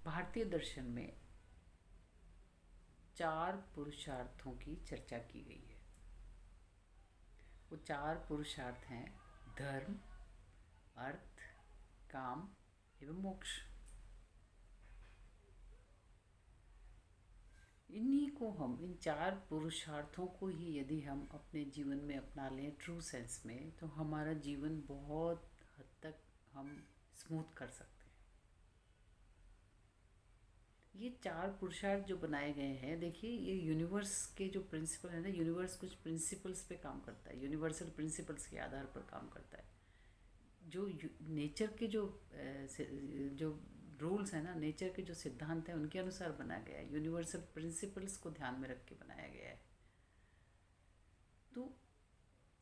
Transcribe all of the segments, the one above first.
भारतीय दर्शन में 4 पुरुषार्थों की चर्चा की गई है। वो 4 पुरुषार्थ हैं धर्म, अर्थ, काम एवं मोक्ष। इन्हीं को हम, इन 4 पुरुषार्थों को ही यदि हम अपने जीवन में अपना लें ट्रू सेंस में, तो हमारा जीवन बहुत हद तक हम स्मूथ कर सकते हैं। ये 4 पुरुषार्थ जो बनाए गए हैं, देखिए ये यूनिवर्स के जो प्रिंसिपल है ना, यूनिवर्स कुछ प्रिंसिपल्स पे काम करता है, यूनिवर्सल प्रिंसिपल्स के आधार पर काम करता है। जो नेचर के जो रूल्स हैं ना, नेचर के जो सिद्धांत हैं, उनके अनुसार बनाया गया है, यूनिवर्सल प्रिंसिपल्स को ध्यान में रख के बनाया गया है। तो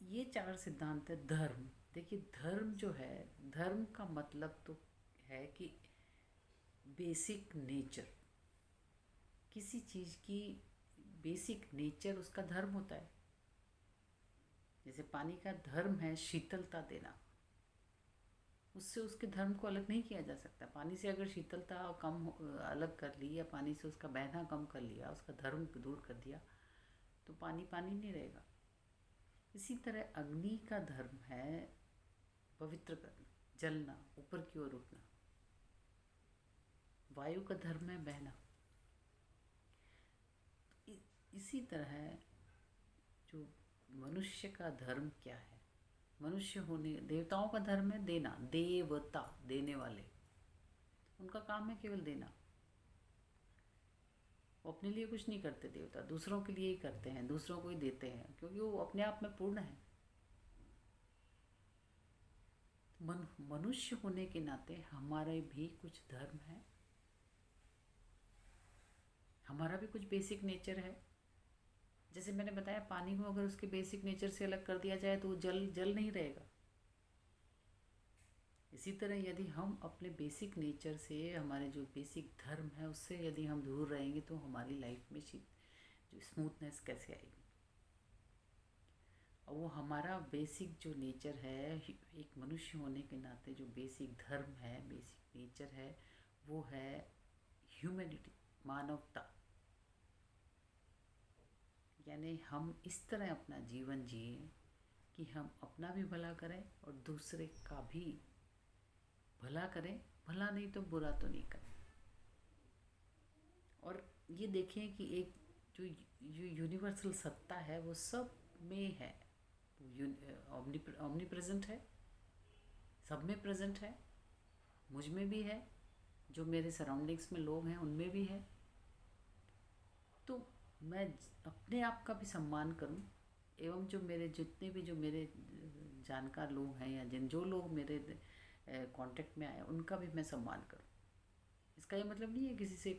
ये 4 सिद्धांत है। धर्म, देखिए धर्म जो है, धर्म का मतलब तो है कि बेसिक नेचर, किसी चीज़ की बेसिक नेचर उसका धर्म होता है। जैसे पानी का धर्म है शीतलता देना, उससे उसके धर्म को अलग नहीं किया जा सकता। पानी से अगर शीतलता अलग कर ली, या पानी से उसका बहना कम कर लिया, उसका धर्म दूर कर दिया, तो पानी पानी नहीं रहेगा। इसी तरह अग्नि का धर्म है पवित्र करना, जलना, ऊपर की ओर उठना। वायु का धर्म है बहना। इसी तरह जो मनुष्य का धर्म क्या है, मनुष्य होने, देवताओं का धर्म है देना, देवता देने वाले, उनका काम है केवल देना। वो अपने लिए कुछ नहीं करते देवता, दूसरों के लिए ही करते हैं, दूसरों को ही देते हैं, क्योंकि वो अपने आप में पूर्ण है। मनुष्य होने के नाते हमारे भी कुछ धर्म है, हमारा भी कुछ बेसिक नेचर है। जैसे मैंने बताया, पानी को अगर उसके बेसिक नेचर से अलग कर दिया जाए तो वो जल नहीं रहेगा। इसी तरह यदि हम अपने बेसिक नेचर से, हमारे जो बेसिक धर्म है उससे यदि हम दूर रहेंगे, तो हमारी लाइफ में जो स्मूथनेस कैसे आएगी। और वो हमारा बेसिक जो नेचर है, एक मनुष्य होने के नाते जो बेसिक धर्म है, बेसिक नेचर है, वो है ह्यूमैनिटी, मानवता। यानी हम इस तरह अपना जीवन जिए कि हम अपना भी भला करें और दूसरे का भी भला करें। भला नहीं तो बुरा तो नहीं करें। और ये देखें कि एक जो यूनिवर्सल सत्ता है वो सब में है, ओमनी प्रेजेंट है, सब में प्रेजेंट है, मुझ में भी है, जो मेरे सराउंडिंग्स में लोग हैं उनमें भी है। तो मैं अपने आप का भी सम्मान करूं, एवं जो मेरे जितने भी जो मेरे जानकार लोग हैं, या जो लोग मेरे कांटेक्ट में आए, उनका भी मैं सम्मान करूं। इसका ये मतलब नहीं है किसी से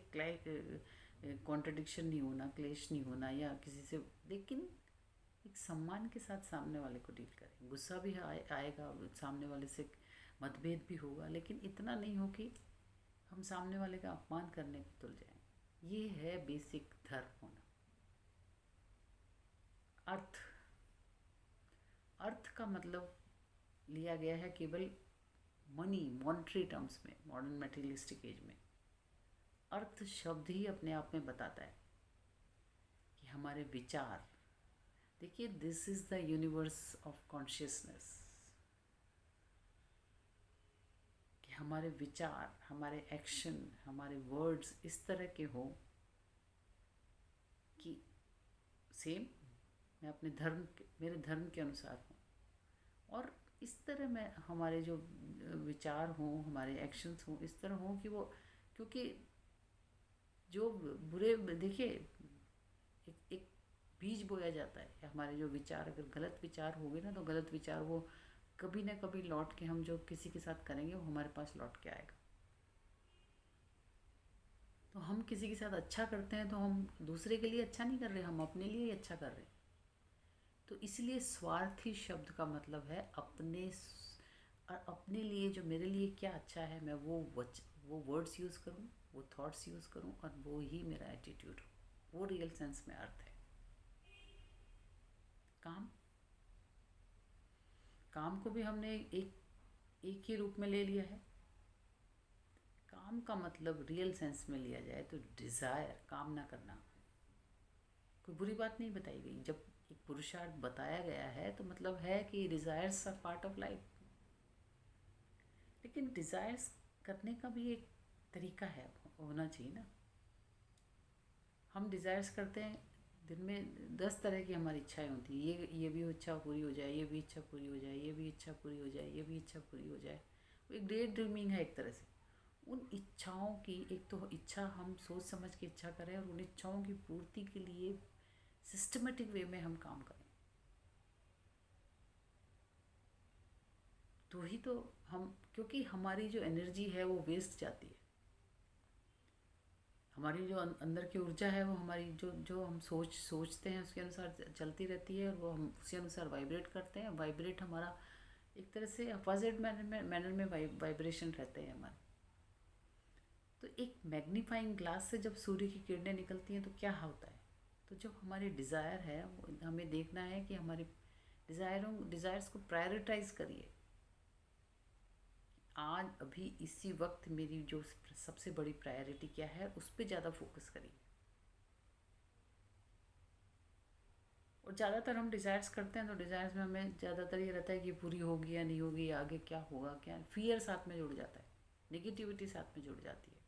कॉन्ट्रडिक्शन नहीं होना, क्लेश नहीं होना, या किसी से, लेकिन एक सम्मान के साथ सामने वाले को डील करें। गुस्सा भी आएगा, सामने वाले से मतभेद भी होगा, लेकिन इतना नहीं हो कि हम सामने वाले का अपमान करने को तुल जाएं। ये है बेसिक धर्म होना। अर्थ का मतलब लिया गया है केवल मनी, मॉनेटरी टर्म्स में। मॉडर्न मटेरियलिस्टिक एज में अर्थ शब्द ही अपने आप में बताता है कि हमारे विचार, देखिए this is the universe of consciousness, कि हमारे विचार, हमारे एक्शन, हमारे वर्ड्स इस तरह के हो कि सेम मैं अपने मेरे धर्म के अनुसार हूँ, और इस तरह मैं, हमारे जो विचार हों, हमारे एक्शंस हों, इस तरह हों कि वो, क्योंकि जो बुरे, देखिए एक बीज बोया जाता है। हमारे जो विचार, अगर गलत विचार होंगे ना, तो गलत विचार वो कभी ना कभी लौट के, हम जो किसी के साथ करेंगे वो हमारे पास लौट के आएगा। तो हम किसी के साथ अच्छा करते हैं तो हम दूसरे के लिए अच्छा नहीं कर रहे, हम अपने लिए ही अच्छा कर रहे हैं। तो इसलिए स्वार्थी शब्द का मतलब है अपने लिए, जो मेरे लिए क्या अच्छा है, मैं वो वर्ड्स यूज़ करूँ, वो थॉट्स यूज़ करूँ, और वो ही मेरा एटीट्यूड हो। वो रियल सेंस में अर्थ है। काम को भी हमने एक ही रूप में ले लिया है। काम का मतलब रियल सेंस में लिया जाए तो डिज़ायर, कामना करना, कोई बुरी बात नहीं बताई गई। जब एक पुरुषार्थ बताया गया है तो मतलब है कि desires are part of life. लेकिन डिज़ायर्स करने का भी एक तरीका है, होना चाहिए ना। हम डिज़ायर्स करते हैं, दिन में 10 तरह की हमारी इच्छाएं होती हैं। ये भी इच्छा पूरी हो जाए, ये भी इच्छा पूरी हो जाए, ये भी इच्छा पूरी हो जाए, ये भी इच्छा पूरी हो जाए। वो एक डे ड्रीमिंग है एक तरह से। उन इच्छाओं की, एक तो इच्छा हम सोच समझ के इच्छा करें और उन इच्छाओं की पूर्ति के लिए सिस्टमेटिक वे में हम काम करें, तो ही तो हम, क्योंकि हमारी जो एनर्जी है वो वेस्ट जाती है। हमारी जो अंदर की ऊर्जा है वो हमारी जो जो हम सोचते हैं उसके अनुसार चलती रहती है, और वो हम उसी अनुसार वाइब्रेट करते हैं। वाइब्रेट हमारा एक तरह से अपोजिट मैनर में वाइब्रेशन रहते हैं हमारे। तो एक मैग्नीफाइंग ग्लास से जब सूर्य की किरणें निकलती हैं तो क्या होता है, तो जब हमारी डिज़ायर है वो हमें देखना है कि हमारी डिज़ायर्स को प्रायोरिटाइज करिए। आज अभी इसी वक्त मेरी जो सबसे बड़ी प्रायोरिटी क्या है, उस पर ज़्यादा फोकस करिए। और ज़्यादातर हम डिज़ायर्स करते हैं तो डिज़ायर्स में हमें ज़्यादातर ये रहता है कि पूरी होगी या नहीं होगी, आगे क्या होगा, क्या फियर साथ में जुड़ जाता है, नेगेटिविटी साथ में जुड़ जाती है।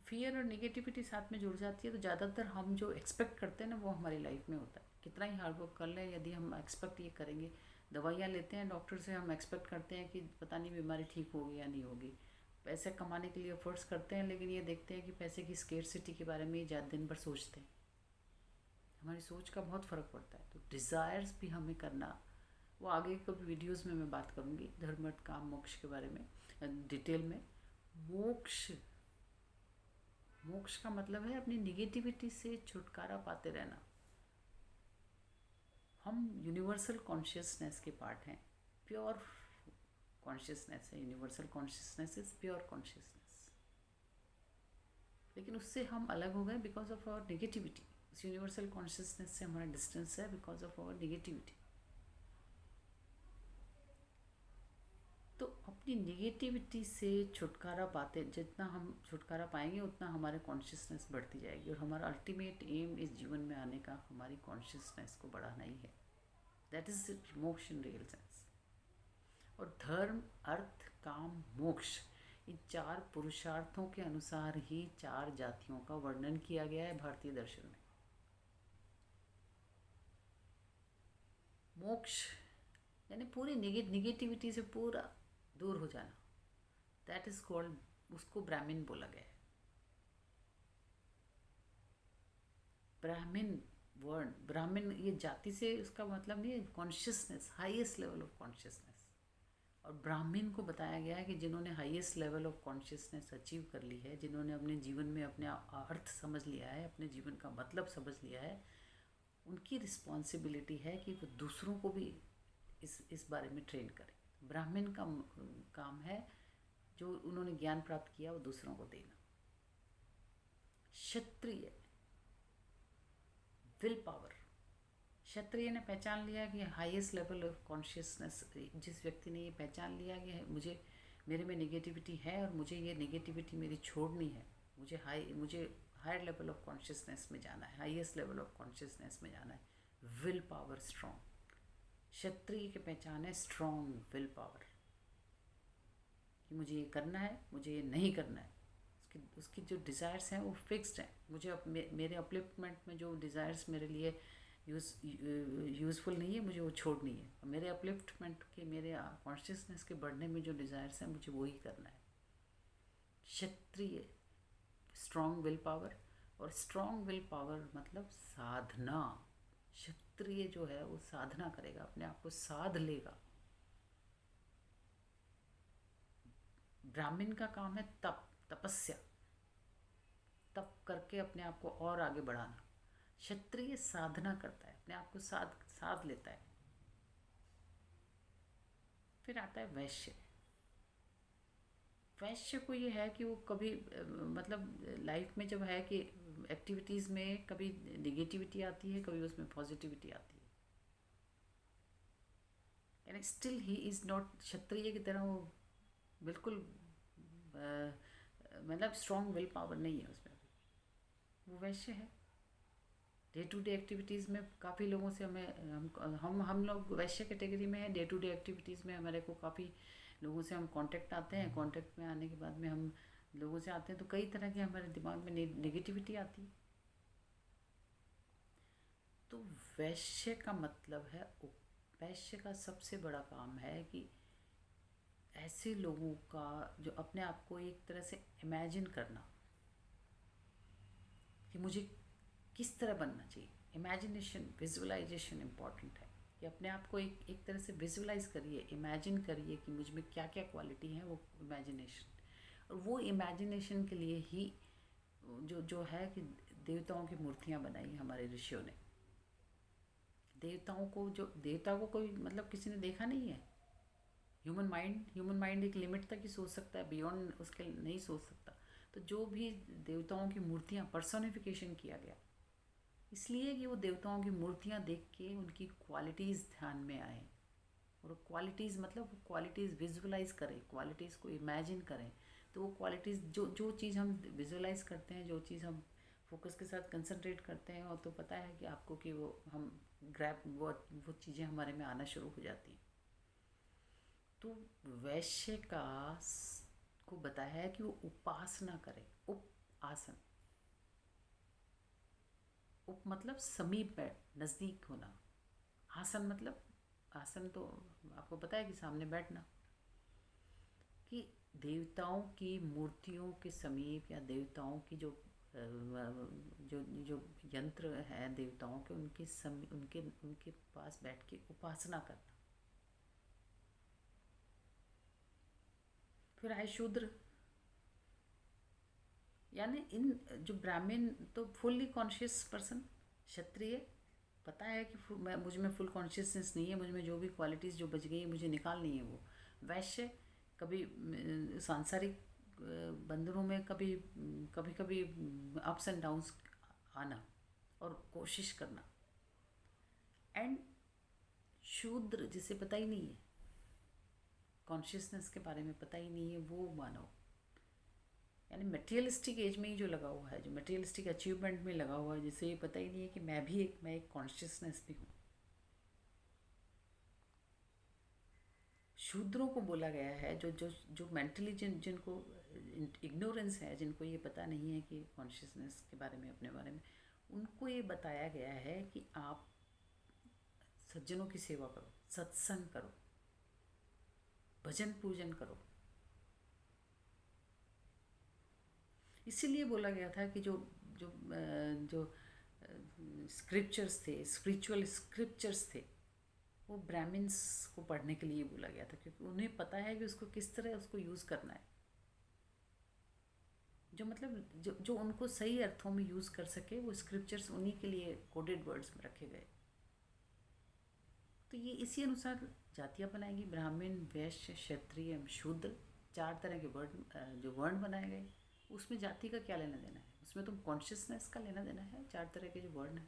फियर और नेगेटिविटी साथ में जुड़ जाती है तो ज़्यादातर हम जो एक्सपेक्ट करते हैं ना वो हमारी लाइफ में होता है। कितना ही हार्ड वर्क कर लें, यदि हम एक्सपेक्ट ये करेंगे, दवाइयाँ लेते हैं डॉक्टर से, हम एक्सपेक्ट करते हैं कि पता नहीं बीमारी ठीक होगी या नहीं होगी। पैसे कमाने के लिए एफर्ट्स करते हैं, लेकिन ये देखते हैं कि पैसे की स्केर्सिटी के बारे में ही ज़्यादा दिन भर सोचते हैं। हमारी सोच का बहुत फ़र्क पड़ता है। तो डिज़ायर्स भी हमें करना, वो आगे कभी वीडियोज़ में मैं बात करूँगी धर्म अर्थ काम मोक्ष के बारे में डिटेल में। मोक्ष, मोक्ष का मतलब है अपनी निगेटिविटी से छुटकारा पाते रहना। हम यूनिवर्सल कॉन्शियसनेस के पार्ट हैं, प्योर कॉन्शियसनेस है। Universal consciousness is pure consciousness. लेकिन उससे हम अलग हो गए बिकॉज ऑफ आवर नेगेटिविटी। उस यूनिवर्सल कॉन्शियसनेस से हमारा डिस्टेंस है बिकॉज ऑफ आवर नेगेटिविटी। तो अपनी नेगेटिविटी से छुटकारा पाते, जितना हम छुटकारा पाएंगे उतना हमारे कॉन्शियसनेस बढ़ती जाएगी। और हमारा अल्टीमेट एम इस जीवन में आने का हमारी कॉन्शियसनेस को बढ़ाना ही है। दैट इज मोक्ष इन रियल सेंस। और धर्म अर्थ काम मोक्ष, इन 4 पुरुषार्थों के अनुसार ही 4 जातियों का वर्णन किया गया है भारतीय दर्शन में। मोक्ष यानी पूरी निगेटिविटी से पूरा दूर हो जाना, दैट इज कॉल्ड, उसको ब्राह्मण बोला गया है। ब्राह्मण वर्ण, ब्राह्मण ये जाति से उसका मतलब नहीं है, consciousness, highest level of consciousness. और ब्राह्मण को बताया गया है कि जिन्होंने highest level of consciousness achieve कर ली है, जिन्होंने अपने जीवन में अपने अर्थ समझ लिया है, अपने जीवन का मतलब समझ लिया है, उनकी रिस्पॉन्सिबिलिटी है कि वो दूसरों को भी इस बारे में ट्रेन करें। ब्राह्मण का काम है जो उन्होंने ज्ञान प्राप्त किया वो दूसरों को देना। क्षत्रिय, विल पावर। क्षत्रिय ने पहचान लिया कि हाईएस्ट लेवल ऑफ कॉन्शियसनेस, जिस व्यक्ति ने ये पहचान लिया कि मुझे, मेरे में नेगेटिविटी है और मुझे ये नेगेटिविटी मेरी छोड़नी है, मुझे हायर लेवल ऑफ कॉन्शियसनेस में जाना है, हाईएस्ट लेवल ऑफ कॉन्शियसनेस में जाना है। विल पावर स्ट्रॉन्ग, क्षत्रिय की पहचान है स्ट्रॉन्ग विल पावर, कि मुझे ये करना है, मुझे ये नहीं करना है। उसकी जो डिज़ायर्स हैं वो फिक्स्ड हैं। मुझे मेरे अपलिफ्टमेंट में जो डिज़ायर्स मेरे लिए यूज़फुल नहीं है, मुझे वो छोड़नी है। और मेरे अपलिफ्टमेंट के, मेरे कॉन्शियसनेस के बढ़ने में जो डिज़ायर्स हैं मुझे वही करना है। क्षत्रिय स्ट्रॉन्ग विल पावर, और स्ट्रॉन्ग विल पावर मतलब साधना। क्षत्रिय जो है वो साधना करेगा, अपने आप को साध लेगा। ब्राह्मण का काम है तप, तपस्या, तप करके अपने आप को और आगे बढ़ाना। क्षत्रिय साधना करता है, अपने आप को साध लेता है। फिर आता है वैश्य। वैश्य को ये है कि वो कभी मतलब लाइफ में जब है कि एक्टिविटीज़ में कभी नेगेटिविटी आती है, कभी उसमें पॉजिटिविटी आती है, यानी स्टिल ही इज़ नॉट, क्षत्रिय की तरह वो बिल्कुल मतलब स्ट्रॉन्ग विल पावर नहीं है उसमें, वो वैश्य है। डे टू डे एक्टिविटीज़ में काफ़ी लोगों से हम लोग वैश्य कैटेगरी में हैं। डे टू डे एक्टिविटीज़ में हमारे को काफ़ी लोगों से हम कांटेक्ट आते हैं। कांटेक्ट में आने के बाद में हम लोगों से आते हैं तो कई तरह के हमारे दिमाग में नेगेटिविटी आती है। तो वैश्य का मतलब है, वैश्य का सबसे बड़ा काम है कि ऐसे लोगों का जो अपने आप को एक तरह से इमेजिन करना कि मुझे किस तरह बनना चाहिए। इमेजिनेशन, विजुअलाइजेशन इम्पॉर्टेंट है कि अपने आप को एक तरह से विजुअलाइज करिए, इमेजिन करिए कि मुझ में क्या क्या क्वालिटी है, वो इमेजिनेशन। और वो इमेजिनेशन के लिए ही जो है कि देवताओं की मूर्तियाँ बनाई हमारे ऋषियों ने। देवता को कोई मतलब किसी ने देखा नहीं है। ह्यूमन माइंड एक लिमिट तक ही सोच सकता है, बियॉन्ड उसके नहीं सोच सकता। तो जो भी देवताओं की मूर्तियाँ पर्सोनिफिकेशन किया गया, इसलिए कि वो देवताओं की मूर्तियाँ देख के उनकी क्वालिटीज़ ध्यान में आए। और क्वालिटीज़ मतलब वो क्वालिटीज़ विजुअलाइज करें, क्वालिटीज़ को इमेजिन करें। तो वो क्वालिटीज़ जो चीज़ हम विजुअलाइज करते हैं, जो चीज़ हम फोकस के साथ कंसंट्रेट करते हैं, और तो पता है कि आपको कि वो हम ग्रैब वो चीज़ें हमारे में आना शुरू हो जाती हैं। तो वैश्य को बताया है कि वो उपासना करे। आसन, उप मतलब समीप बैठ, नज़दीक होना। आसन मतलब, आसन तो आपको पता है कि सामने बैठना। कि देवताओं की मूर्तियों के समीप या देवताओं की जो जो यंत्र हैं देवताओं के, उनके पास बैठ के उपासना करना। फिर आए शूद्र, यानी इन जो ब्राह्मण तो फुल्ली कॉन्शियस पर्सन। क्षत्रिय पता है कि मुझ में फुल कॉन्शियसनेस नहीं है, मुझ में जो भी क्वालिटीज़ जो बच गई है मुझे निकालनी है वो। वैश्य कभी सांसारिक बंधनों में कभी कभी अप्स एंड डाउन्स आना और कोशिश करना। एंड शूद्र जिसे पता ही नहीं है, कॉन्शियसनेस के बारे में पता ही नहीं है, वो मानव, यानी मटेरियलिस्टिक एज में ही जो लगा हुआ है, जो मटेरियलिस्टिक अचीवमेंट में लगा हुआ है, जिसे ये पता ही नहीं है कि मैं एक कॉन्शियसनेस भी हूँ। शूद्रों को बोला गया है जो मेंटली जिनको इग्नोरेंस है, जिनको ये पता नहीं है कि कॉन्शियसनेस के बारे में, अपने बारे में, उनको ये बताया गया है कि आप सज्जनों की सेवा करो, सत्संग करो, भजन पूजन करो। इसीलिए बोला गया था कि जो जो जो स्क्रिप्चर्स थे, स्पिरिचुअल स्क्रिप्चर्स थे, वो ब्राह्मण्स को पढ़ने के लिए बोला गया था, क्योंकि उन्हें पता है कि उसको किस तरह उसको यूज़ करना है। जो मतलब जो उनको सही अर्थों में यूज़ कर सके, वो स्क्रिप्चर्स उन्हीं के लिए कोडेड वर्ड्स में रखे गए। तो ये इसी अनुसार जातियाँ बनाएंगी, ब्राह्मण, वैश्य, क्षत्रिय, शूद्र। 4 तरह के जो वर्ण बनाए गए, उसमें जाति का क्या लेना देना है, उसमें तो कॉन्शियसनेस का लेना देना है। 4 तरह के जो वर्ण हैं